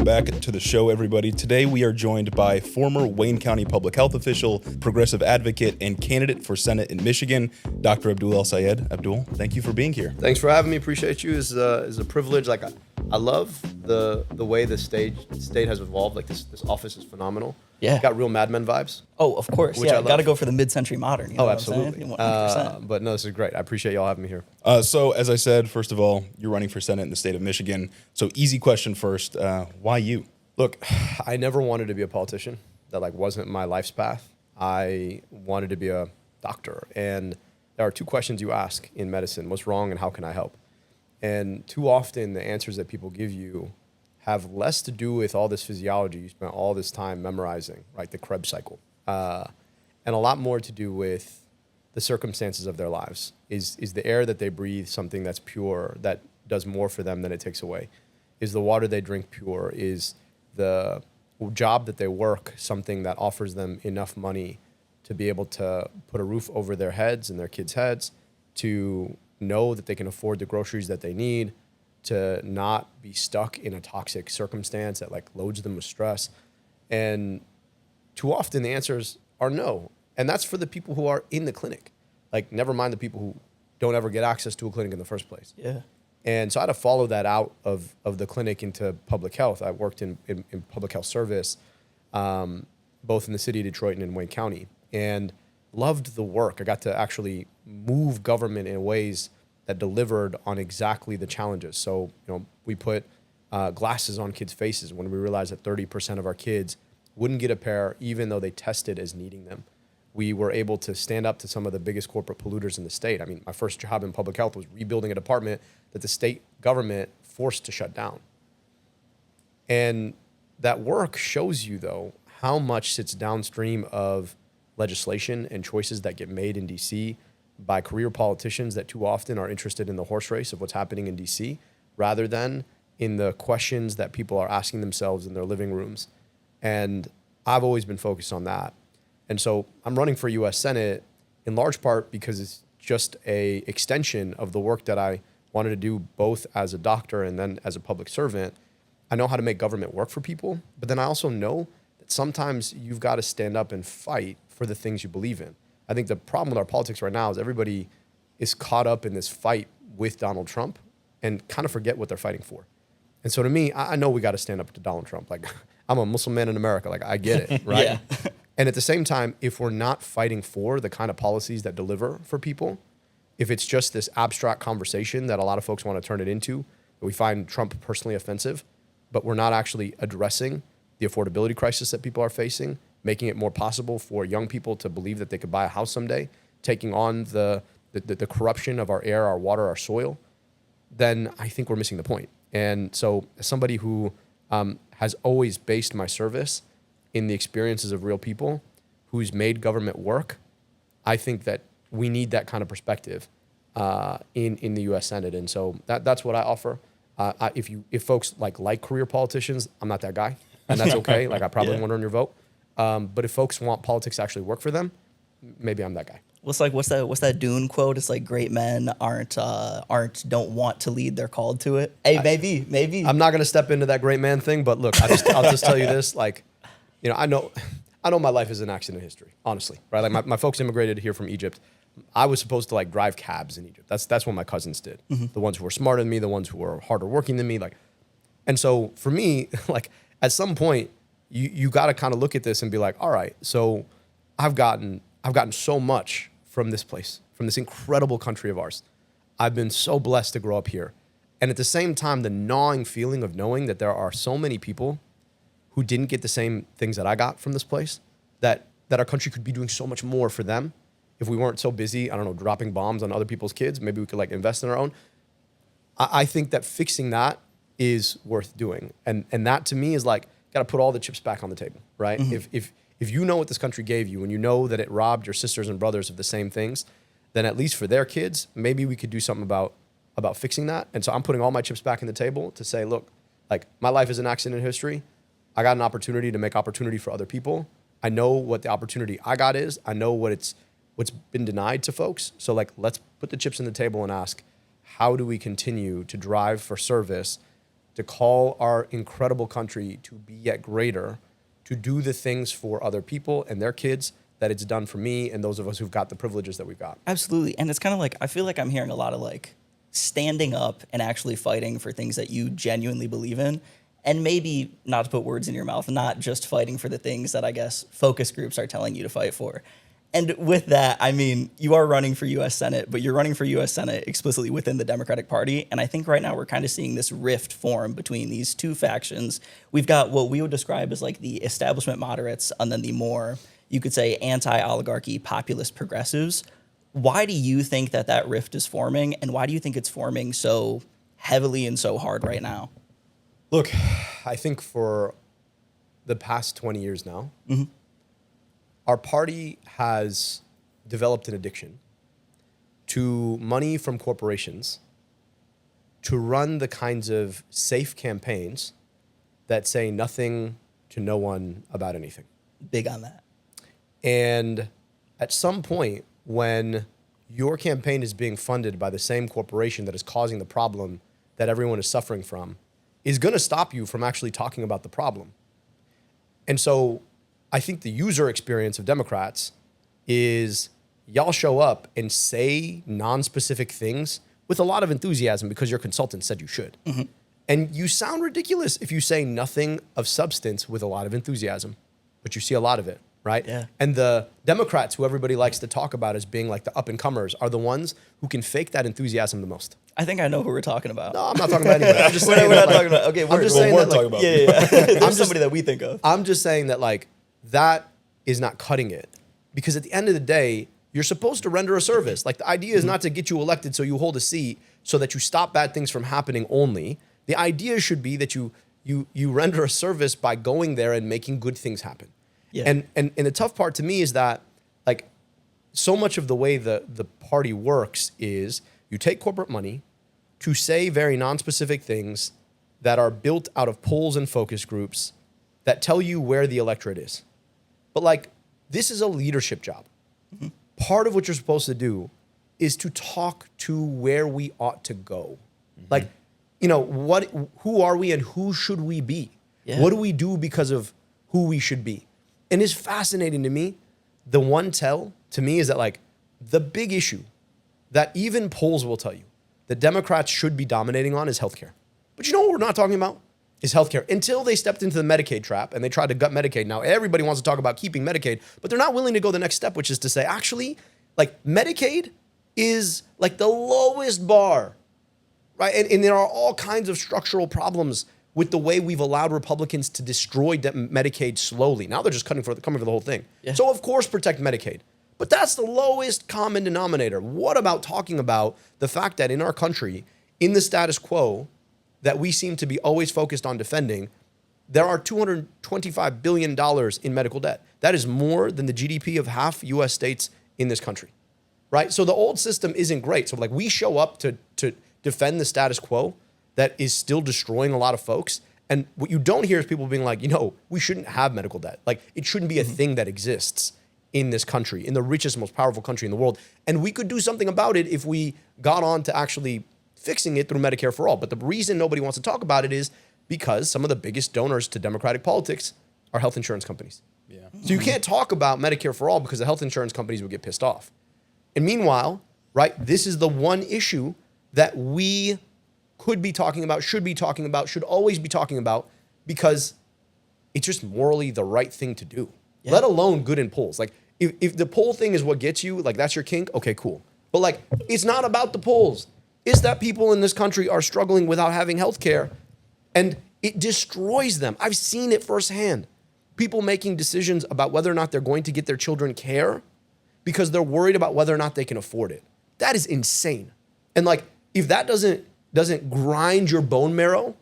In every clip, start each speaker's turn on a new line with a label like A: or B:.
A: back to the show, everybody. Today we are joined by former Wayne County public health official, progressive advocate, and candidate for Senate in Michigan, Dr. Abdul El-Sayed. Abdul, thank you for being here.
B: Thanks for having me. Appreciate you. It's a privilege. Like I love the way the state has evolved. Like this office is phenomenal.
C: Yeah.
B: Got real Mad Men vibes.
C: Oh, of course.
B: Which I
C: Yeah,
B: love.
C: got to go for the mid-century modern. You know
B: Absolutely.
C: What I'm saying? 100%.
B: But no, this is great. I appreciate y'all having me here.
A: So as I said, first of all, you're running for Senate in the state of Michigan. So easy question first. Why you?
B: Look, I never wanted to be a politician. That wasn't my life's path. I wanted to be a doctor. And there are two questions you ask in medicine: what's wrong and how can I help? And too often the answers that people give you have less to do with all this physiology you spent all this time memorizing, right? The Krebs cycle, and a lot more to do with the circumstances of their lives. Is the air that they breathe something that's pure, that does more for them than it takes away? Is the water they drink pure? Is the job that they work something that offers them enough money to be able to put a roof over their heads and their kids' heads, to know that they can afford the groceries that they need, to not be stuck in a toxic circumstance that loads them with stress? And too often the answers are no. And that's for the people who are in the clinic. Never mind the people who don't ever get access to a clinic in the first place.
C: Yeah.
B: And so I had to follow that out of the clinic into public health. I worked in public health service, both in the city of Detroit and in Wayne County, and loved the work. I got to actually move government in ways that delivered on exactly the challenges. So, we put glasses on kids' faces when we realized that 30% of our kids wouldn't get a pair even though they tested as needing them. We were able to stand up to some of the biggest corporate polluters in the state. I mean, my first job in public health was rebuilding a department that the state government forced to shut down. And that work shows you, though, how much sits downstream of legislation and choices that get made in D.C. by career politicians that too often are interested in the horse race of what's happening in D.C. rather than in the questions that people are asking themselves in their living rooms. And I've always been focused on that. And so I'm running for U.S. Senate in large part because it's just a extension of the work that I wanted to do both as a doctor and then as a public servant. I know how to make government work for people, but then I also know that sometimes you've got to stand up and fight for the things you believe in. I think the problem with our politics right now is everybody is caught up in this fight with Donald Trump and kind of forget what they're fighting for. And so to me, I know we got to stand up to Donald Trump. I'm a Muslim man in America. I get it, right?
C: Yeah.
B: And at the same time, if we're not fighting for the kind of policies that deliver for people, if it's just this abstract conversation that a lot of folks want to turn it into, we find Trump personally offensive, but we're not actually addressing the affordability crisis that people are facing, making it more possible for young people to believe that they could buy a house someday, taking on the corruption of our air, our water, our soil, then I think we're missing the point. And so as somebody who has always based my service in the experiences of real people, who's made government work, I think that we need that kind of perspective in the U.S. Senate. And so that's what I offer. If folks like career politicians, I'm not that guy, and that's okay. I probably won't earn your vote. But if folks want politics to actually work for them, maybe I'm that guy.
C: What's that Dune quote? It's great men don't want to lead, they're called to it. Hey, maybe.
B: I'm not going to step into that great man thing, but look, I'll just tell you this. I know my life is an accident in history, honestly, right? My folks immigrated here from Egypt. I was supposed to drive cabs in Egypt. That's what my cousins did. Mm-hmm. The ones who were smarter than me, the ones who were harder working than me. And so for me, at some point, you got to kind of look at this and be all right, so I've gotten so much from this place, from this incredible country of ours. I've been so blessed to grow up here. And at the same time, the gnawing feeling of knowing that there are so many people who didn't get the same things that I got from this place, that our country could be doing so much more for them if we weren't so busy, dropping bombs on other people's kids. Maybe we could invest in our own. I think that fixing that is worth doing. And that to me is got to put all the chips back on the table, right? Mm-hmm. If you know what this country gave you and you know that it robbed your sisters and brothers of the same things, then at least for their kids, maybe we could do something about fixing that. And so I'm putting all my chips back on the table to say, look, my life is an accident in history. I got an opportunity to make opportunity for other people. I know what the opportunity I got is. I know what's been denied to folks. So let's put the chips on the table and ask, how do we continue to drive for service to call our incredible country to be yet greater, to do the things for other people and their kids that it's done for me and those of us who've got the privileges that we've got.
C: Absolutely. And it's kind of like, I feel like I'm hearing a lot of like standing up and actually fighting for things that you genuinely believe in. And maybe, not to put words in your mouth, not just fighting for the things that I guess focus groups are telling you to fight for. And with that, I mean, you are running for U.S. Senate, but you're running for U.S. Senate explicitly within the Democratic Party. And I think right now we're kind of seeing this rift form between these two factions. We've got what we would describe as like the establishment moderates and then the more, you could say, anti-oligarchy populist progressives. Why do you think that that rift is forming? And why do you think it's forming so heavily and so hard right now?
B: Look, I think for the past 20 years now, our party has developed an addiction to money from corporations to run the kinds of safe campaigns that say nothing to no one about anything.
C: Big on that.
B: And at some point, when your campaign is being funded by the same corporation that is causing the problem that everyone is suffering from, is going to stop you from actually talking about the problem. And so I think the user experience of Democrats is y'all show up and say non-specific things with a lot of enthusiasm because your consultant said you should. And you sound ridiculous if you say nothing of substance with a lot of enthusiasm, but you see a lot of it, right?
C: Yeah.
B: And the Democrats, who everybody likes to talk about as being like the up-and-comers, are the ones who can fake that enthusiasm the most.
C: I think I know who we're talking about.
B: No, I'm not talking about anybody. I'm just
C: we're
B: saying
C: not
B: that,
C: talking about. Okay,
B: I'm just saying that,
A: talking about.
C: Yeah. There's somebody that we think of.
B: I'm just saying that like that is not cutting it, because at the end of the day, you're supposed to render a service. Like the idea is not to get you elected so you hold a seat so that you stop bad things from happening only. The idea should be that you render a service by going there and making good things happen.
C: Yeah.
B: And the tough part to me is that like so much of the way the party works is you take corporate money to say very non-specific things that are built out of polls and focus groups that tell you where the electorate is. But like, this is a leadership job. Part of what you're supposed to do is to talk to where we ought to go. Like, you know, who are we and who should we be?
C: Yeah.
B: What do we do because of who we should be? And it's fascinating to me. The one tell to me is that like the big issue that even polls will tell you the Democrats should be dominating on is healthcare. But you know what we're not talking about? Is healthcare. Until they stepped into the Medicaid trap and they tried to gut Medicaid. Now everybody wants to talk about keeping Medicaid, but they're not willing to go the next step, which is to say, actually, like Medicaid is like the lowest bar, right? And there are all kinds of structural problems with the way we've allowed Republicans to destroy Medicaid slowly. Now they're just coming for the whole thing.
C: Yeah.
B: So of course protect Medicaid. But that's the lowest common denominator. What about talking about the fact that in our country, in the status quo that we seem to be always focused on defending, there are $225 billion in medical debt. That is more than the GDP of half US states in this country, right? So the old system isn't great. So like we show up to defend the status quo that is still destroying a lot of folks. And what you don't hear is people being like, you know, we shouldn't have medical debt. Like it shouldn't be a thing that exists in this country, in the richest, most powerful country in the world. And we could do something about it if we got on to actually fixing it through Medicare for all. But the reason nobody wants to talk about it is because some of the biggest donors to democratic politics are health insurance companies.
A: Yeah.
B: So you can't talk about Medicare for all because the health insurance companies would get pissed off. And meanwhile, right, this is the one issue that we could be talking about, should be talking about, should always be talking about, because it's just morally the right thing to do. Yeah. Let alone good in polls. Like if the poll thing is what gets you, like that's your kink, okay, cool. But like, it's not about the polls. It's that people in this country are struggling without having health care, and it destroys them. I've seen it firsthand. People making decisions about whether or not they're going to get their children care because they're worried about whether or not they can afford it. That is insane. And like, if that doesn't grind your bone marrow,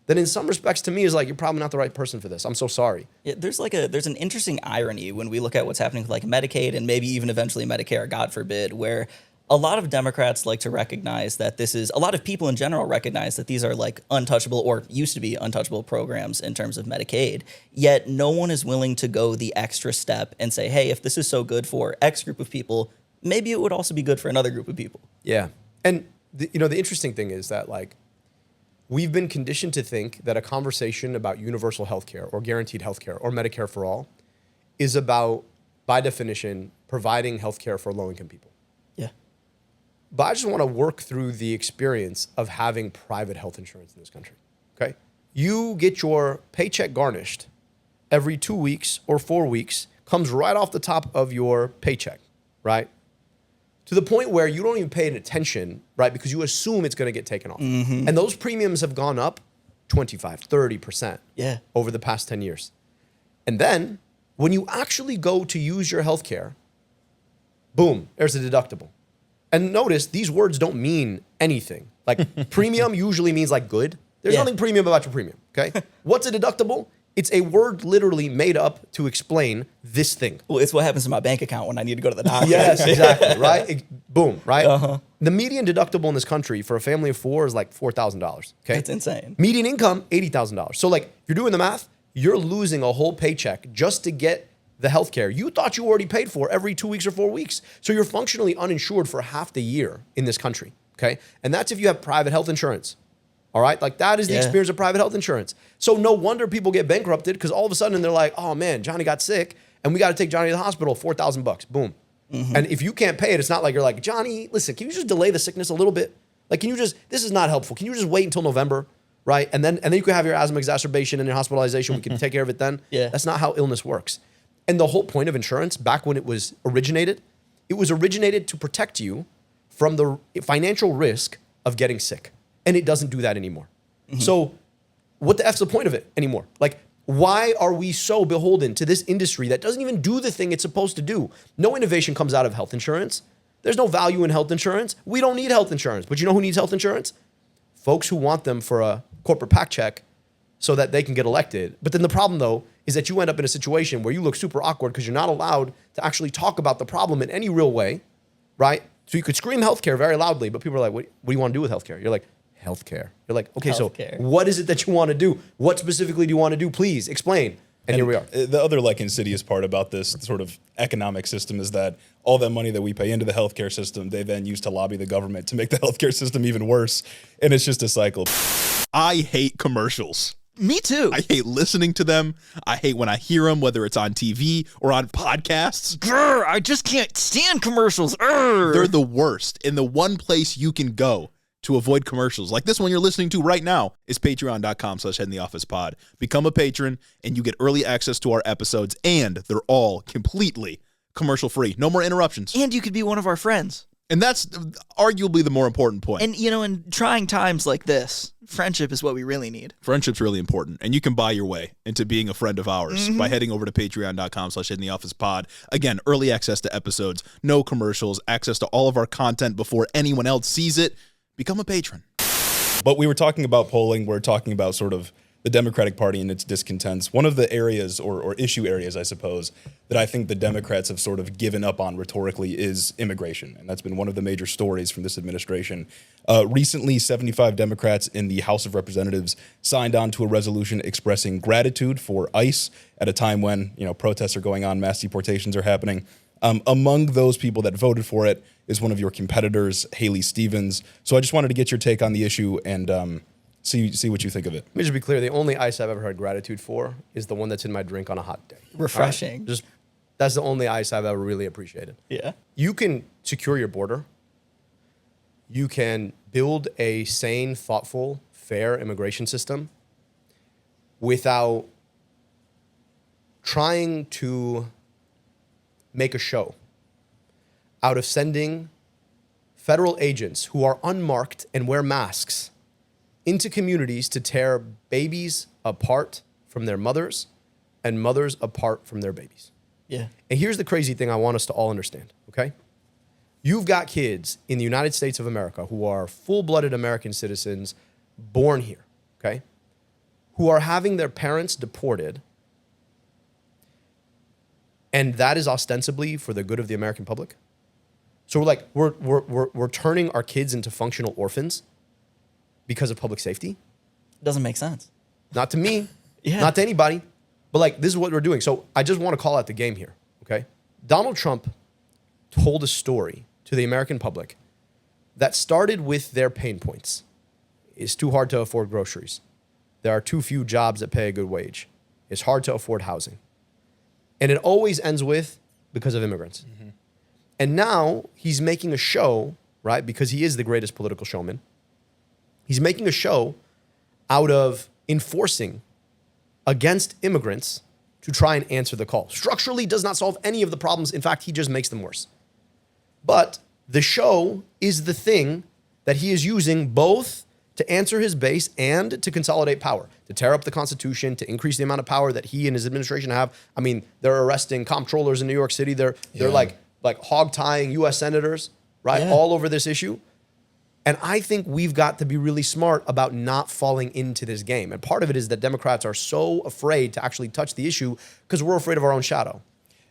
B: then in some respects to me is like, you're probably not the right person for this. I'm so sorry.
C: Yeah, there's an interesting irony when we look at what's happening with like Medicaid and maybe even eventually Medicare, God forbid, where a lot of Democrats like to recognize that a lot of people in general recognize that these are like untouchable or used to be untouchable programs in terms of Medicaid, yet no one is willing to go the extra step and say, hey, if this is so good for X group of people, maybe it would also be good for another group of people.
B: Yeah. And the interesting thing is that like, we've been conditioned to think that a conversation about universal healthcare or guaranteed healthcare or Medicare for all is about, by definition, providing healthcare for low-income people.
C: Yeah.
B: But I just want to work through the experience of having private health insurance in this country, okay? You get your paycheck garnished every 2 weeks or 4 weeks, comes right off the top of your paycheck, right? To the point where you don't even pay attention, right? Because you assume it's going to get taken off. And those premiums have gone up 25, 30% over the past 10 years. And then when you actually go to use your healthcare, boom, there's a deductible. And notice these words don't mean anything. Like premium usually means like good. There's nothing premium about your premium, okay? What's a deductible? It's a word literally made up to explain this thing.
C: Well, it's what happens to my bank account when I need to go to the doctor.
B: Yes, exactly, right? Boom, right? The median deductible in this country for a family of 4 is like $4,000, okay?
C: That's insane.
B: Median income, $80,000. So like, if you're doing the math, you're losing a whole paycheck just to get the healthcare you thought you already paid for every 2 weeks or 4 weeks. So you're functionally uninsured for half the year in this country, okay? And that's if you have private health insurance. All right, like that is the experience of private health insurance. So no wonder people get bankrupted because all of a sudden they're like, oh man, Johnny got sick and we got to take Johnny to the hospital, $4,000, boom. And if you can't pay it, it's not like you're like, Johnny, listen, can you just delay the sickness a little bit? Like, can you just, this is not helpful. Can you just wait until November, right? And then you can have your asthma exacerbation and your hospitalization. We can take care of it then. That's not how illness works. And the whole point of insurance back when it was originated to protect you from the financial risk of getting sick. And it doesn't do that anymore. So what the F's the point of it anymore? Like, why are we so beholden to this industry that doesn't even do the thing it's supposed to do? No innovation comes out of health insurance. There's no value in health insurance. We don't need health insurance. But you know who needs health insurance? Folks who want them for a corporate PAC check so that they can get elected. But then the problem, though, is that you end up in a situation where you look super awkward because you're not allowed to actually talk about the problem in any real way, right? So you could scream healthcare very loudly, but people are like, what do you want to do with healthcare? You're like, healthcare. You're like, okay,
C: Healthcare.
B: so what is it that you want to do? What specifically do you want to do? Please explain. And here we are.
A: The other like insidious part about this sort of economic system is that all that money that we pay into the healthcare system, they then use to lobby the government to make the healthcare system even worse. And it's just a cycle.
D: I hate commercials.
C: Me too.
D: I hate listening to them. I hate when I hear them, whether it's on TV or on podcasts.
C: Grr, I just can't stand commercials.
D: They're the worst. And the one place you can go to avoid commercials like this one you're listening to right now is patreon.com/headintheofficepod. Become a patron and you get early access to our episodes, and they're all completely commercial free. No more interruptions.
E: And you could be one of our friends.
D: And that's arguably the more important point.
E: And, you know, in trying times like this, friendship is what we really need.
D: Friendship's really important, and you can buy your way into being a friend of ours by heading over to patreon.com/headintheofficepod. Again, early access to episodes, no commercials, access to all of our content before anyone else sees it. Become a patron.
A: But we were talking about polling. We're talking about sort of the Democratic Party and its discontents. One of the areas or issue areas, I suppose, that I think the Democrats have sort of given up on rhetorically is immigration. And that's been one of the major stories from this administration. Recently, 75 Democrats in the House of Representatives signed on to a resolution expressing gratitude for ICE at a time when, you know, protests are going on, mass deportations are happening. Among those people that voted for it is one of your competitors, Haley Stevens. So I just wanted to get your take on the issue and see what you think of it.
B: Let me just be clear. The only ice I've ever had gratitude for is the one that's in my drink on a hot day.
C: Refreshing.
B: Right? That's the only ice I've ever really appreciated.
C: Yeah.
B: You can secure your border. You can build a sane, thoughtful, fair immigration system without trying to make a show out of sending federal agents who are unmarked and wear masks into communities to tear babies apart from their mothers and mothers apart from their babies.
C: Yeah.
B: And here's the crazy thing I want us to all understand, okay? You've got kids in the United States of America who are full-blooded American citizens born here, okay? Who are having their parents deported, and that is ostensibly for the good of the American public. So we're turning our kids into functional orphans because of public safety.
C: Doesn't make sense.
B: Not to me,
C: Yeah.
B: not to anybody, but like this is what we're doing. So I just want to call out the game here, okay? Donald Trump told a story to the American public that started with their pain points. It's too hard to afford groceries. There are too few jobs that pay a good wage. It's hard to afford housing. And it always ends with because of immigrants. Mm-hmm. And now he's making a show, right? Because he is the greatest political showman. He's making a show out of enforcing against immigrants to try and answer the call. Structurally does not solve any of the problems. In fact, he just makes them worse. But the show is the thing that he is using both to answer his base and to consolidate power, to tear up the Constitution, to increase the amount of power that he and his administration have. I mean, they're arresting comptrollers in New York City. They're like hog-tying U.S. senators, right, all over this issue. And I think we've got to be really smart about not falling into this game. And part of it is that Democrats are so afraid to actually touch the issue because we're afraid of our own shadow.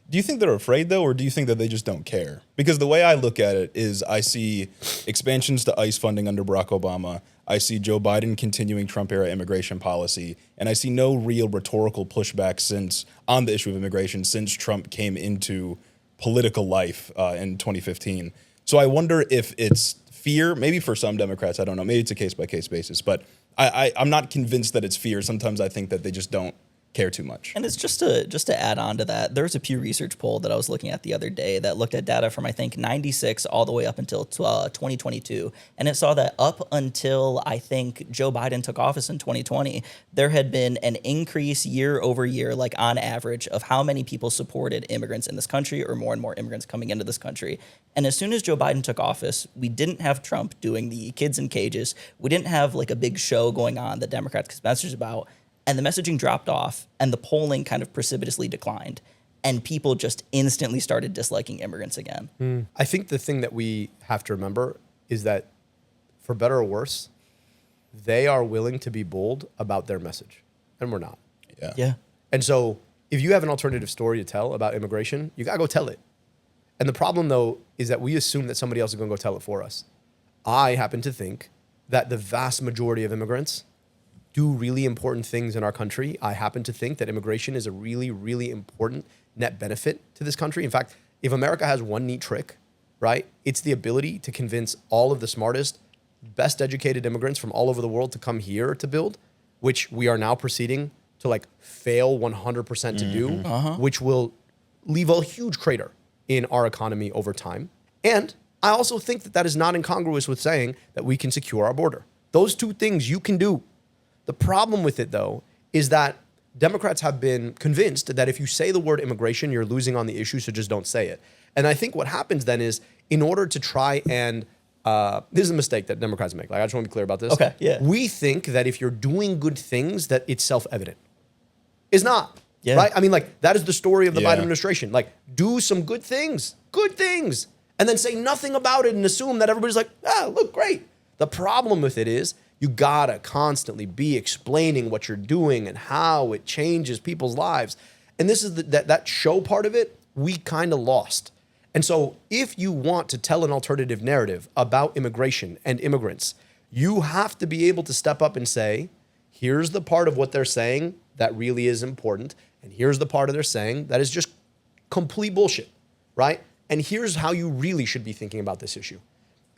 A: Do you think they're afraid, though, or do you think that they just don't care? Because the way I look at it is I see expansions to ICE funding under Barack Obama. I see Joe Biden continuing Trump-era immigration policy. And I see no real rhetorical pushback on the issue of immigration since Trump came into political life in 2015. So I wonder if it's fear, maybe for some Democrats, I don't know, maybe it's a case-by-case basis, but I'm not convinced that it's fear. Sometimes I think that they just don't care too much.
C: And it's just to add on to that, there's a Pew Research poll that I was looking at the other day that looked at data from, I think, 96 all the way up until 2022. And it saw that up until, I think, Joe Biden took office in 2020, there had been an increase year over year, like on average, of how many people supported immigrants in this country, or more and more immigrants coming into this country. And as soon as Joe Biden took office, we didn't have Trump doing the kids in cages. We didn't have like a big show going on that Democrats could message about. And the messaging dropped off, and the polling kind of precipitously declined, and people just instantly started disliking immigrants again.
B: I think the thing that we have to remember is that, for better or worse, they are willing to be bold about their message, and we're not.
C: Yeah.
B: And so if you have an alternative story to tell about immigration, you got to go tell it. And the problem, though, is that we assume that somebody else is going to go tell it for us. I happen to think that the vast majority of immigrants do really important things in our country. I happen to think that immigration is a really, really important net benefit to this country. In fact, if America has one neat trick, right, it's the ability to convince all of the smartest, best educated immigrants from all over the world to come here to build, which we are now proceeding to like fail 100% to do, which will leave a huge crater in our economy over time. And I also think that that is not incongruous with saying that we can secure our border. Those two things you can do. The problem with it, though, is that Democrats have been convinced that if you say the word immigration, you're losing on the issue, so just don't say it. And I think what happens then is, in order to try and, this is a mistake that Democrats make. Like, I just want to be clear about this.
C: Okay, yeah.
B: We think that if you're doing good things, that it's self-evident. It's not,
C: Yeah.
B: right? I mean, like, that is the story of the
A: Yeah.
B: Biden administration. Like, do some good things, and then say nothing about it and assume that everybody's like, look, great. The problem with it is, you gotta constantly be explaining what you're doing and how it changes people's lives. And this is that show part of it, we kind of lost. And so if you want to tell an alternative narrative about immigration and immigrants, you have to be able to step up and say, here's the part of what they're saying that really is important, and here's the part of their saying that is just complete bullshit, right? And here's how you really should be thinking about this issue.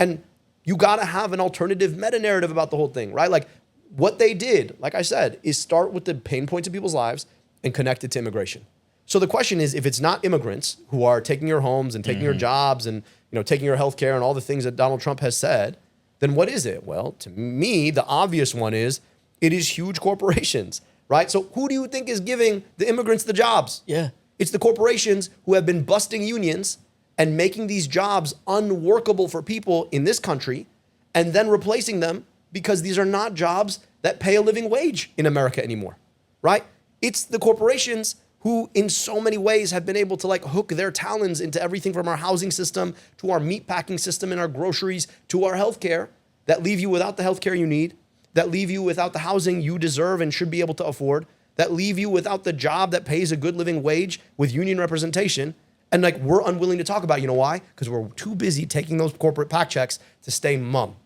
B: And you got to have an alternative meta-narrative about the whole thing, right? Like, what they did, like I said, is start with the pain points of people's lives and connect it to immigration. So the question is, if it's not immigrants who are taking your homes and taking your jobs and, you know, taking your health care and all the things that Donald Trump has said, then what is it? Well, to me, the obvious one is it is huge corporations, right? So who do you think is giving the immigrants the jobs?
C: Yeah.
B: It's the corporations who have been busting unions and making these jobs unworkable for people in this country, and then replacing them because these are not jobs that pay a living wage in America anymore, right? It's the corporations who in so many ways have been able to like hook their talons into everything from our housing system to our meat packing system and our groceries to our healthcare that leave you without the healthcare you need, that leave you without the housing you deserve and should be able to afford, that leave you without the job that pays a good living wage with union representation. And like, we're unwilling to talk about, you know why? Because we're too busy taking those corporate PAC checks to stay mum.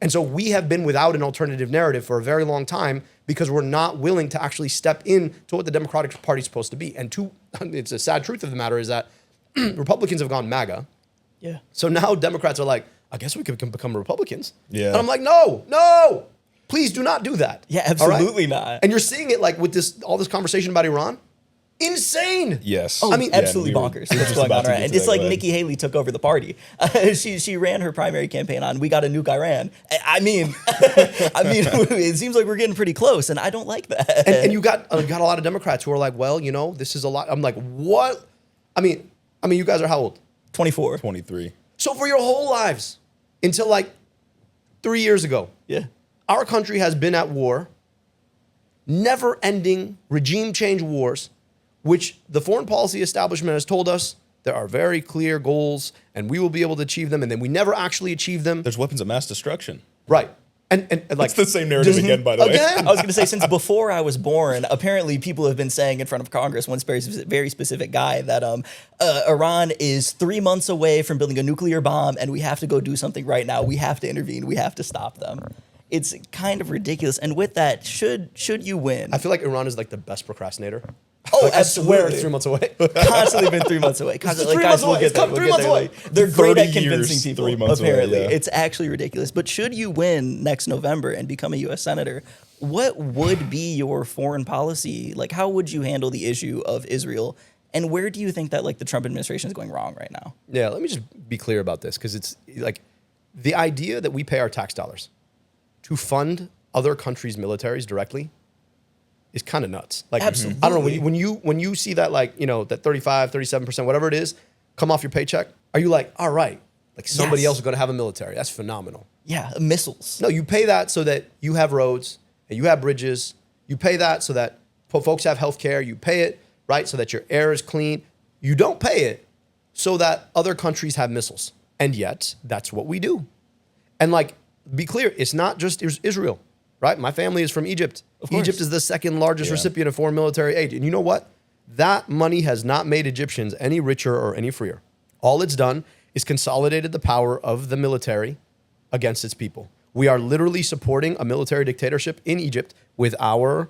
B: And so we have been without an alternative narrative for a very long time because we're not willing to actually step in to what the Democratic Party is supposed to be. And it's a sad truth of the matter is that Republicans have gone MAGA.
C: Yeah.
B: So now Democrats are like, I guess we could become Republicans.
A: Yeah.
B: And I'm like, no. Please do not do that.
C: Yeah,
B: all right?
C: absolutely not.
B: And you're seeing it like with all this conversation about Iran. Insane.
A: Yes.
C: Oh,
B: I mean,
C: absolutely
A: we were
C: bonkers.
A: just
C: What's going
A: about
C: on
A: to
C: right?
A: get
C: And
A: to
C: it's
A: that.
C: like
A: Go ahead.
C: Nikki Haley took over the party. She ran her primary campaign on "We got a nuke Iran." I mean, it seems like we're getting pretty close, and I don't like that.
B: And you got a lot of Democrats who are like, well, this is a lot. I'm like, what? I mean, you guys are how old?
C: 24.
A: 23.
B: So for your whole lives until like 3 years ago,
C: Yeah.
B: our country has been at war, never-ending regime change wars, which the foreign policy establishment has told us there are very clear goals and we will be able to achieve them, and then we never actually achieve them.
A: There's weapons of mass destruction.
B: Right. And like
A: It's the same narrative again, by the way.
B: again.
C: I was going to say, since before I was born, apparently people have been saying in front of Congress, one very specific guy, that Iran is 3 months away from building a nuclear bomb, and we have to go do something right now. We have to intervene. We have to stop them. It's kind of ridiculous. And with that, should you win?
B: I feel like Iran is like the best procrastinator.
C: Oh,
B: Like, I swear it's
C: absolutely.
B: 3 months away.
C: Constantly been 3 months away. Constantly,
B: 3
C: guys,
B: months
C: we'll
B: away.
C: get
B: It's
C: there.
B: come
C: We'll
B: 3
C: get
B: months
C: there.
B: away.
C: They're great
A: 30
C: at convincing
A: years,
C: people.
A: 3 months away,
C: Apparently,
A: yeah.
C: it's actually ridiculous. But should you win next November and become a U.S. senator, what would be your foreign policy? Like, how would you handle the issue of Israel? And where do you think that like the Trump administration is going wrong right now?
B: Yeah, let me just be clear about this, because it's like the idea that we pay our tax dollars to fund other countries' militaries directly is kind of nuts. Like,
C: Absolutely.
B: I don't know, when you see that, like, that 35, 37%, whatever it is, come off your paycheck, are you like, all right, like somebody
C: Yes.
B: else is going to have a military? That's phenomenal.
C: Yeah, missiles.
B: No, you pay that so that you have roads and you have bridges. You pay that so that folks have health care. You pay it, right, so that your air is clean. You don't pay it so that other countries have missiles. And yet, that's what we do. And like, be clear, it's not just Israel, right? My family is from Egypt.
C: Of course.
B: Egypt is the second largest
A: Yeah.
B: recipient of foreign military aid. And you know what? That money has not made Egyptians any richer or any freer. All it's done is consolidated the power of the military against its people. We are literally supporting a military dictatorship in Egypt with our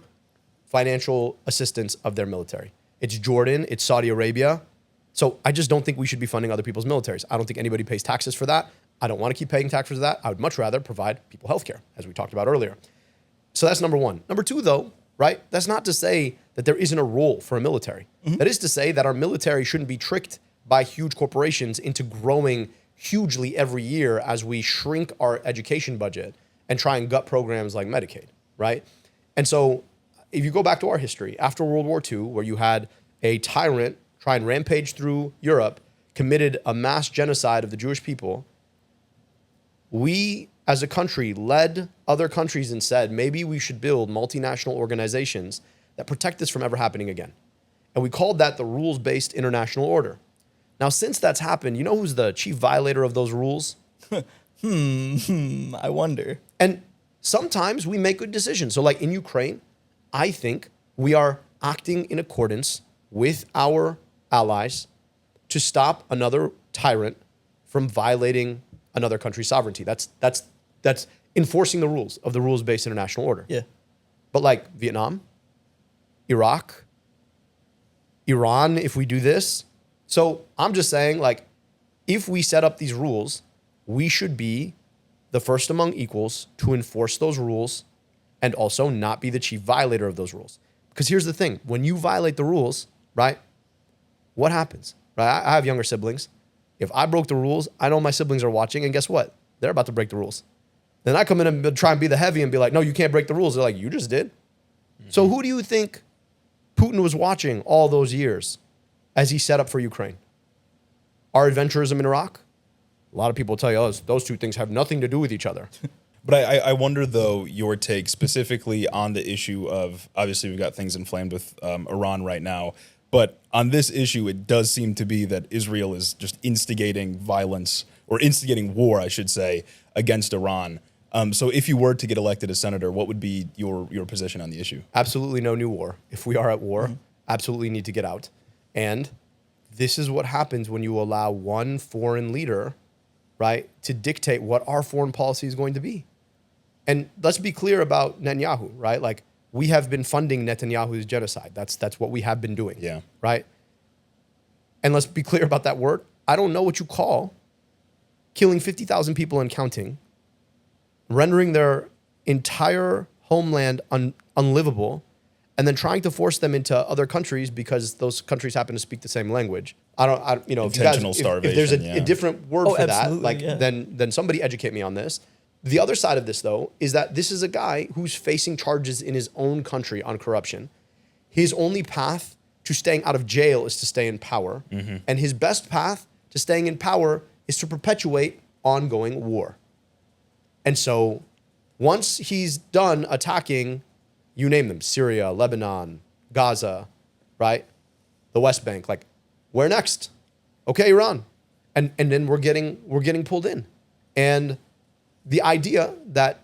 B: financial assistance of their military. It's Jordan, it's Saudi Arabia. So I just don't think we should be funding other people's militaries. I don't think anybody pays taxes for that. I don't want to keep paying taxes for that. I would much rather provide people healthcare, as we talked about earlier. So that's number one. Number two, though, right? That's not to say that there isn't a role for a military. That is to say that our military shouldn't be tricked by huge corporations into growing hugely every year as we shrink our education budget and try and gut programs like Medicaid, right? And so if you go back to our history, after World War II, where you had a tyrant try and rampage through Europe, committed a mass genocide of the Jewish people, we as a country led other countries and said, maybe we should build multinational organizations that protect this from ever happening again. And we called that the rules-based international order. Now, since that's happened, you know who's the chief violator of those rules?
C: I wonder.
B: And sometimes we make good decisions. So like in Ukraine, I think we are acting in accordance with our allies to stop another tyrant from violating another country's sovereignty. That's enforcing the rules of the rules-based international order.
C: Yeah.
B: But like Vietnam, Iraq, Iran, if we do this. So I'm just saying, like, if we set up these rules, we should be the first among equals to enforce those rules and also not be the chief violator of those rules. Because here's the thing, when you violate the rules, right, what happens? Right? I have younger siblings. If I broke the rules, I know my siblings are watching, and guess what? They're about to break the rules. Then I come in and try and be the heavy and be like, no, you can't break the rules. They're like, you just did. So who do you think Putin was watching all those years as he set up for Ukraine? Our adventurism in Iraq? A lot of people tell you, oh, those two things have nothing to do with each other.
A: But I wonder, though, your take specifically on the issue of, obviously, we've got things inflamed with Iran right now. But on this issue, it does seem to be that Israel is just instigating violence, or instigating war, I should say, against Iran. So if you were to get elected as senator, what would be your position on the issue?
B: Absolutely no new war. If we are at war, absolutely need to get out. And this is what happens when you allow one foreign leader, right, to dictate what our foreign policy is going to be. And let's be clear about Netanyahu, right? Like, we have been funding Netanyahu's genocide. That's what we have been doing.
A: Yeah.
B: Right? And let's be clear about that word. I don't know what you call killing 50,000 people and counting, rendering their entire homeland unlivable, and then trying to force them into other countries because those countries happen to speak the same language. You know,
A: Intentional
B: if there's
A: starvation,
B: a different word for that,
C: absolutely,
B: like
C: yeah.
B: then somebody educate me on this. The other side of this, though, is that this is a guy who's facing charges in his own country on corruption. His only path to staying out of jail is to stay in power, and his best path to staying in power is to perpetuate ongoing war. And so, once he's done attacking, you name them, Syria, Lebanon, Gaza, right? The West Bank, like, where next? Okay, Iran. And then we're getting pulled in. And the idea that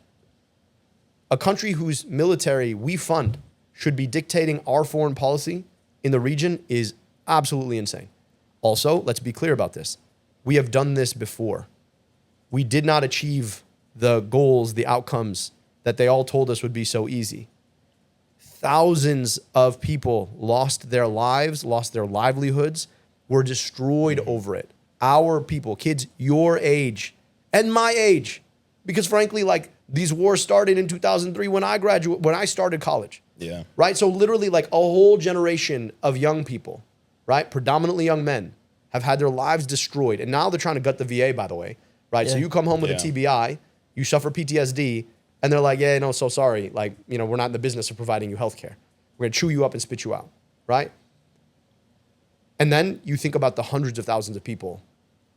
B: a country whose military we fund should be dictating our foreign policy in the region is absolutely insane. Also, let's be clear about this. We have done this before. We did not achieve the goals, the outcomes that they all told us would be so easy. Thousands of people lost their lives, lost their livelihoods, were destroyed over it. Our people, kids your age and my age, because frankly, like, these wars started in 2003 when I started college.
A: Yeah.
B: Right? So literally, like, a whole generation of young people, right? Predominantly young men, have had their lives destroyed. And now they're trying to gut the VA, by the way, right? So
C: Yeah.
B: you come home with a TBI, you suffer PTSD, and they're like, yeah, no, so sorry. Like, you know, we're not in the business of providing you healthcare. We're going to chew you up and spit you out, right? And then you think about the hundreds of thousands of people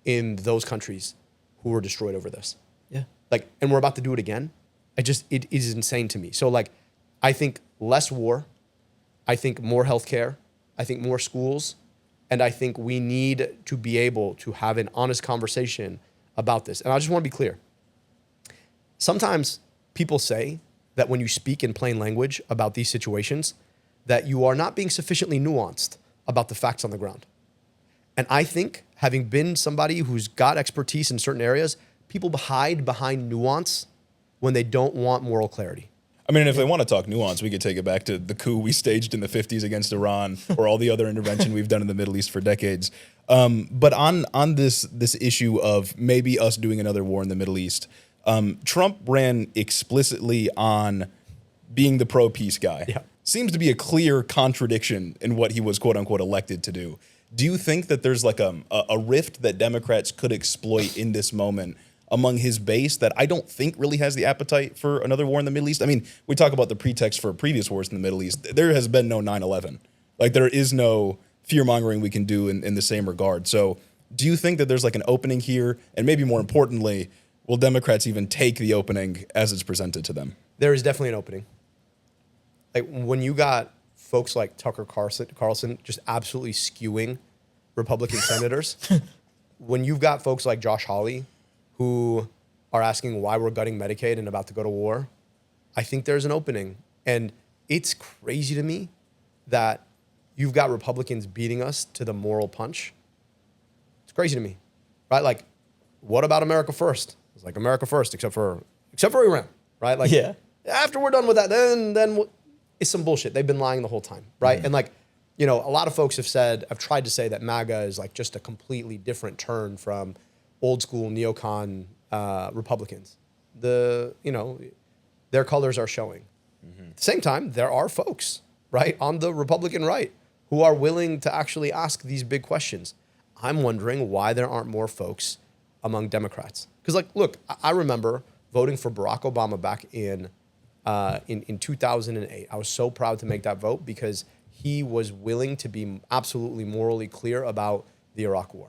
B: in those countries who were destroyed over this.
C: Yeah.
B: Like, and we're about to do it again. It is insane to me. So, like, I think less war. I think more healthcare. I think more schools. And I think we need to be able to have an honest conversation about this. And I just want to be clear. Sometimes people say that when you speak in plain language about these situations, that you are not being sufficiently nuanced about the facts on the ground. And I think, having been somebody who's got expertise in certain areas, people hide behind nuance when they don't want moral clarity.
A: I mean, if they want to talk nuance, we could take it back to the coup we staged in the 50s against Iran or all the other intervention we've done in the Middle East for decades. But on this issue of maybe us doing another war in the Middle East, Trump ran explicitly on being the pro-peace guy.
B: Yeah.
A: Seems to be a clear contradiction in what he was, quote unquote, elected to do. Do you think that there's like a rift that Democrats could exploit in this moment among his base that I don't think really has the appetite for another war in the Middle East? I mean, we talk about the pretext for previous wars in the Middle East. There has been no 9/11. Like, there is no fear-mongering we can do in the same regard. So do you think that there's like an opening here? And maybe more importantly, will Democrats even take the opening as it's presented to them?
B: There is definitely an opening. Like, when you got folks like Tucker Carlson just absolutely skewing Republican senators, when you've got folks like Josh Hawley who are asking why we're gutting Medicaid and about to go to war, I think there's an opening. And it's crazy to me that you've got Republicans beating us to the moral punch. It's crazy to me, right? Like, what about America first? It's like America first, except for Iran, right? Like,
C: Yeah.
B: after we're done with that, then it's some bullshit. They've been lying the whole time, right? And like, you know, a lot of folks have tried to say that MAGA is like just a completely different turn from old school neocon Republicans. Their colors are showing. At the same time, there are folks, right, on the Republican right who are willing to actually ask these big questions. I'm wondering why there aren't more folks among Democrats. Because, like, look, I remember voting for Barack Obama back in 2008. I was so proud to make that vote because he was willing to be absolutely morally clear about the Iraq War.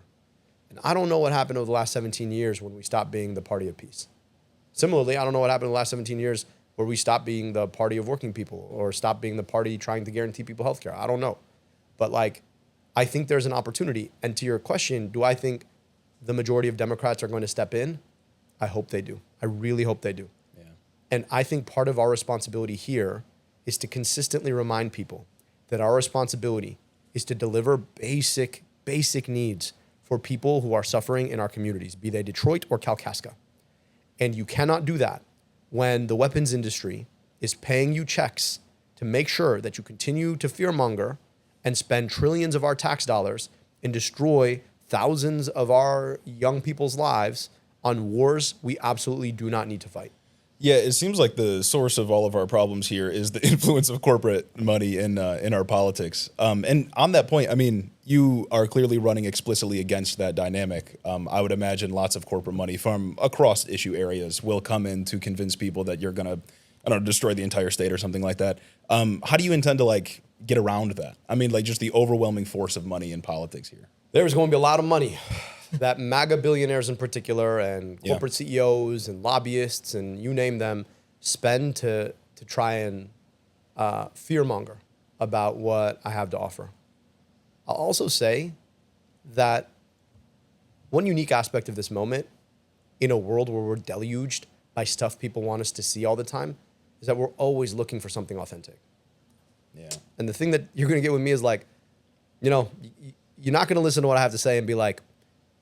B: And I don't know what happened over the last 17 years when we stopped being the party of peace. Similarly, I don't know what happened in the last 17 years where we stopped being the party of working people or stopped being the party trying to guarantee people health care. I don't know. But, like, I think there's an opportunity. And to your question, do I think the majority of Democrats are going to step in? I hope they do. I really hope they do.
A: Yeah.
B: And I think part of our responsibility here is to consistently remind people that our responsibility is to deliver basic needs for people who are suffering in our communities, be they Detroit or Kalkaska. And you cannot do that when the weapons industry is paying you checks to make sure that you continue to fearmonger and spend trillions of our tax dollars and destroy thousands of our young people's lives on wars we absolutely do not need to fight.
A: Yeah, it seems like the source of all of our problems here is the influence of corporate money in our politics. And on that point, I mean, you are clearly running explicitly against that dynamic. I would imagine lots of corporate money from across issue areas will come in to convince people that you're gonna, I don't know, destroy the entire state or something like that. How do you intend to like get around that? I mean, like just the overwhelming force of money in politics here.
B: There's going to be a lot of money that MAGA billionaires in particular and corporate CEOs and lobbyists and you name them spend to try and fearmonger about what I have to offer. I'll also say that one unique aspect of this moment in a world where we're deluged by stuff people want us to see all the time is that we're always looking for something authentic.
A: Yeah.
B: And the thing that you're going to get with me is like, you know, you're not going to listen to what I have to say and be like,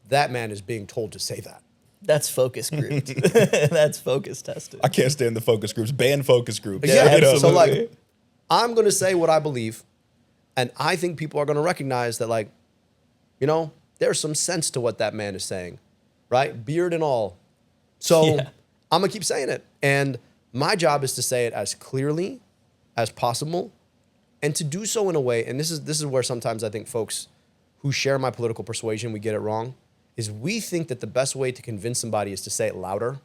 B: that man is being told to say that.
C: That's focus group. That's focus tested.
A: I can't stand the focus groups. Ban focus groups.
B: Yeah,
A: You know?
B: so like, I'm going to say what I believe, and I think people are going to recognize that, like, you know, there's some sense to what that man is saying, right? Beard and all. So
C: Yeah.
B: I'm going to keep saying it. And my job is to say it as clearly as possible and to do so in a way, and this is where sometimes I think folks who share my political persuasion, we get it wrong, is we think that the best way to convince somebody is to say it louder.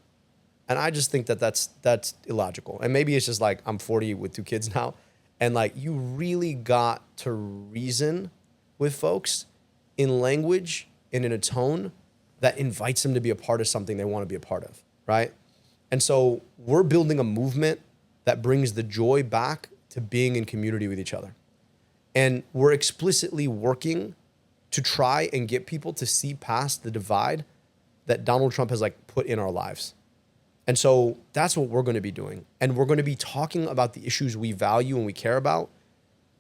B: And I just think that that's illogical. And maybe it's just like I'm 40 with 2 kids now. And like you really got to reason with folks in language and in a tone that invites them to be a part of something they want to be a part of, right? And so we're building a movement that brings the joy back to being in community with each other. And we're explicitly working to try and get people to see past the divide that Donald Trump has like put in our lives. And so that's what we're going to be doing. And we're going to be talking about the issues we value and we care about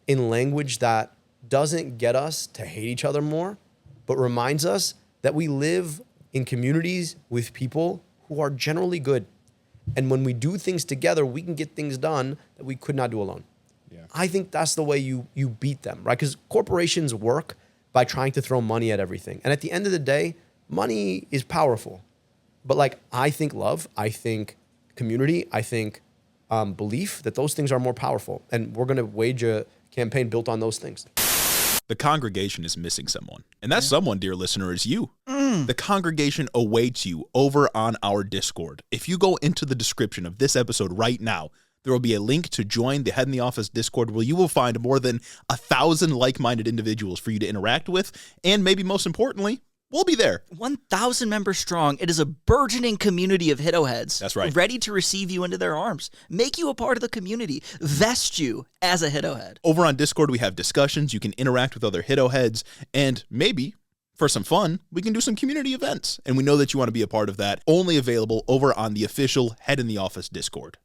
B: in language that doesn't get us to hate each other more, but reminds us that we live in communities with people who are generally good. And when we do things together, we can get things done that we could not do alone.
A: Yeah.
B: I think that's the way you beat them, right? Because corporations work by trying to throw money at everything. And at the end of the day, money is powerful. But like, I think love, I think community, I think belief, that those things are more powerful. And we're going to wage a campaign built on those things.
D: The congregation is missing someone. And that someone, dear listener, is you. The congregation awaits you over on our Discord. If you go into the description of this episode right now, there will be a link to join the Head in the Office Discord where you will find more than 1,000 like-minded individuals for you to interact with. And maybe most importantly, we'll be there.
E: 1,000 members strong. It is a burgeoning community of Hiddo-heads.
D: That's right.
E: Ready to receive you into their arms. Make you a part of the community. Vest you as a Hiddo-head.
D: Over on Discord, we have discussions. You can interact with other Hiddo-heads. And maybe, for some fun, we can do some community events. And we know that you want to be a part of that. Only available over on the official Head in the Office Discord.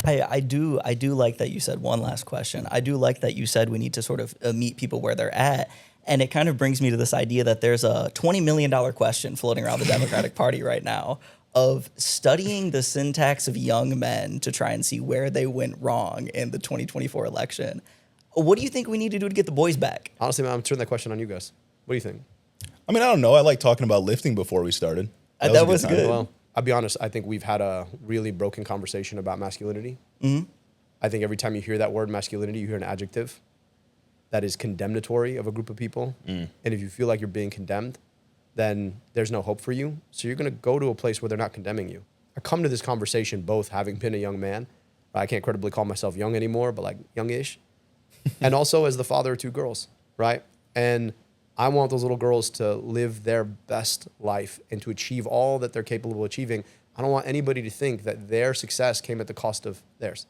C: I do like that you said one last question. I do like that you said we need to sort of meet people where they're at. And it kind of brings me to this idea that there's a $20 million question floating around the Democratic Party right now of studying the syntax of young men to try and see where they went wrong in the 2024 election. What do you think we need to do to get the boys back?
B: Honestly, man, I'm turning that question on you guys. What do you think?
A: I mean, I don't know. I like talking about lifting before we started.
C: That was good.
B: Well, I'll be honest. I think we've had a really broken conversation about masculinity.
C: Mm-hmm.
B: I think every time you hear that word masculinity, you hear an adjective that is condemnatory of a group of people. And if you feel like you're being condemned, then there's no hope for you. So you're going to go to a place where they're not condemning you. I come to this conversation both having been a young man. I can't credibly call myself young anymore, but like youngish. And also as the father of 2 girls, right? And I want those little girls to live their best life and to achieve all that they're capable of achieving. I don't want anybody to think that their success came at the cost of theirs.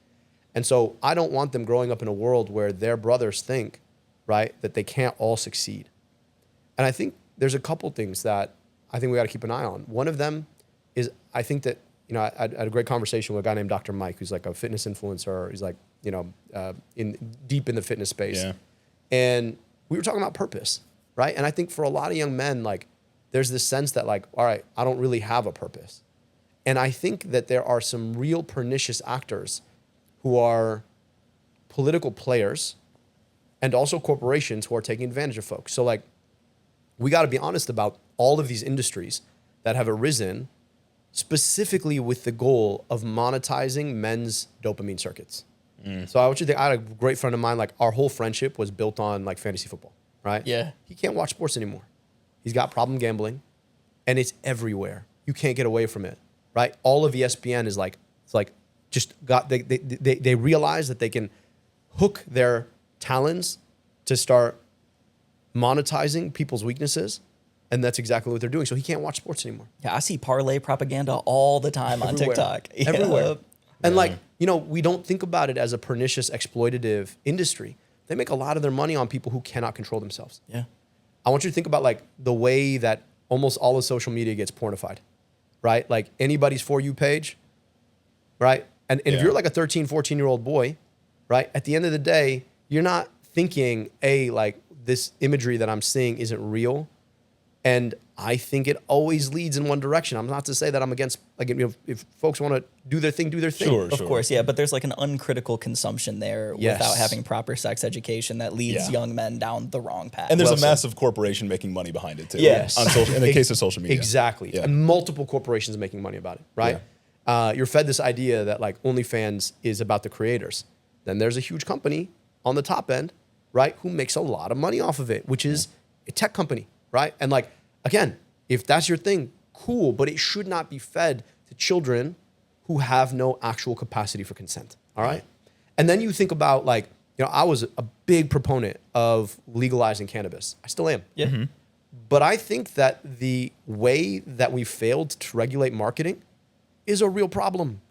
B: And so I don't want them growing up in a world where their brothers think, right, that they can't all succeed. And I think there's a couple things that I think we got to keep an eye on. One of them is I think that, you know, I had a great conversation with a guy named Dr. Mike, who's like a fitness influencer. He's like, you know, deep in the fitness space.
A: Yeah.
B: And we were talking about purpose, right? And I think for a lot of young men, like, there's this sense that like, all right, I don't really have a purpose. And I think that there are some real pernicious actors who are political players and also corporations who are taking advantage of folks. So like, we got to be honest about all of these industries that have arisen specifically with the goal of monetizing men's dopamine circuits. So I want you to think, I had a great friend of mine, like our whole friendship was built on like fantasy football, right?
C: Yeah.
B: He can't watch sports anymore. He's got problem gambling and it's everywhere. You can't get away from it, right? All of ESPN is like, it's like just got, they realize that they can hook their talents to start monetizing people's weaknesses. And that's exactly what they're doing. So he can't watch sports anymore.
C: Yeah, I see parlay propaganda all the time on
B: Everywhere.
C: TikTok.
B: Everywhere.
C: Yep.
B: And like, you know, we don't think about it as a pernicious exploitative industry. They make a lot of their money on people who cannot control themselves.
C: Yeah.
B: I want you to think about like the way that almost all of social media gets pornified, right? Like anybody's For You page, right? And if you're like a 13, 14-year-old boy, right? At the end of the day, you're not thinking, like this imagery that I'm seeing isn't real. And I think it always leads in one direction. I'm not to say that I'm against, like, you know, if folks want to do their thing, do their thing.
A: Sure.
C: Of course, yeah, but there's like an uncritical consumption there
B: Yes.
C: without having proper sex education that leads young men down the wrong path.
A: And there's
B: Well
A: a
B: said.
A: massive corporation making money behind it too.
C: Yes.
A: On social, in the case of social media.
B: Exactly.
A: Yeah.
B: And multiple corporations making money about it, right? You're fed this idea that like OnlyFans is about the creators. Then there's a huge company on the top end, right, who makes a lot of money off of it, which is a tech company, right? And like, again, if that's your thing, cool, but it should not be fed to children who have no actual capacity for consent, all right? And then you think about like, you know, I was a big proponent of legalizing cannabis. I still am.
C: Yeah.
B: But I think that the way that we failed to regulate marketing is a real problem.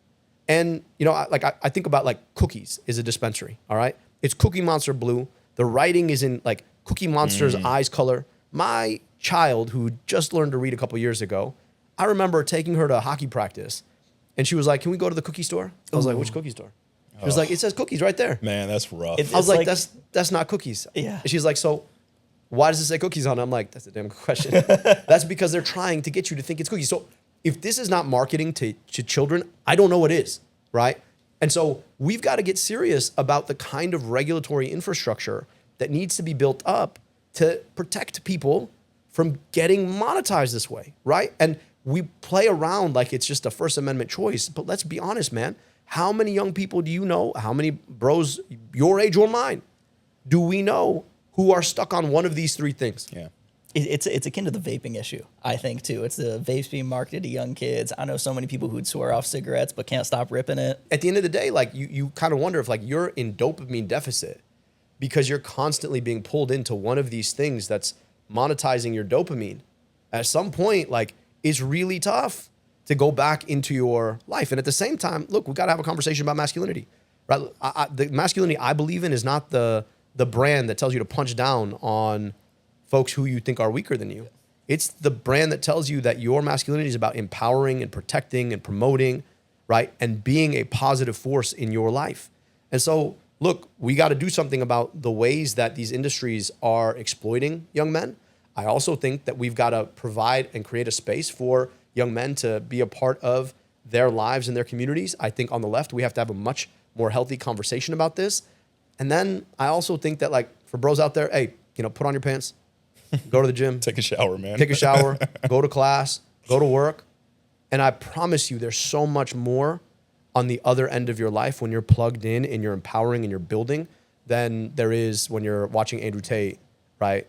B: And, you know, I think about like Cookies is a dispensary, all right? It's Cookie Monster blue. The writing is in like Cookie Monster's eyes color. My child, who just learned to read a couple years ago, I remember taking her to hockey practice. And she was like, can we go to the cookie store? I was like, which cookie store? She was like, it says Cookies right there.
A: Man, that's rough.
C: It's-
B: I was like,
C: like-
B: that's not Cookies.
C: Yeah.
B: And she's like, so why does it say Cookies on it? I'm like, that's a damn good question. That's because they're trying to get you to think it's cookies. So if this is not marketing to children, I don't know what is, right? And so we've got to get serious about the kind of regulatory infrastructure that needs to be built up to protect people from getting monetized this way, right? And we play around like it's just a First Amendment choice, but let's be honest, man. How many young people do you know, how many bros your age or mine, do we know who are stuck on one of these three things?
A: Yeah.
C: It's akin to the vaping issue, I think, too. It's the vapes being marketed to young kids. I know so many people who'd swear off cigarettes but can't stop ripping it.
B: At the end of the day, like you kind of wonder if like you're in dopamine deficit because you're constantly being pulled into one of these things that's monetizing your dopamine. At some point, like it's really tough to go back into your life. And at the same time, look, we got to have a conversation about masculinity, right? The masculinity I believe in is not the brand that tells you to punch down on folks who you think are weaker than you. It's the brand that tells you that your masculinity is about empowering and protecting and promoting, right? And being a positive force in your life. And so, look, we got to do something about the ways that these industries are exploiting young men. I also think that we've got to provide and create a space for young men to be a part of their lives and their communities. I think on the left, we have to have a much more healthy conversation about this. And then I also think that like for bros out there, hey, you know, put on your pants, go to the gym,
A: Take a shower, man.
B: take a shower, go to class, go to work. And I promise you there's so much more on the other end of your life when you're plugged in and you're empowering and you're building than there is when you're watching Andrew Tate, right,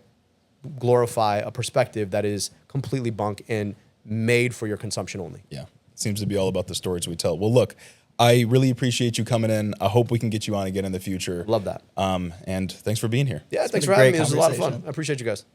B: glorify a perspective that is completely bunk and made for your consumption only.
A: Yeah. Seems to be all about the stories we tell. Well, look, I really appreciate you coming in. I hope we can get you on again in the future.
B: Love that.
A: And thanks for being here.
B: Yeah, thanks
C: been
B: for
C: a
B: having
C: great
B: me. This was a lot of fun.
C: conversation.
B: I appreciate you guys.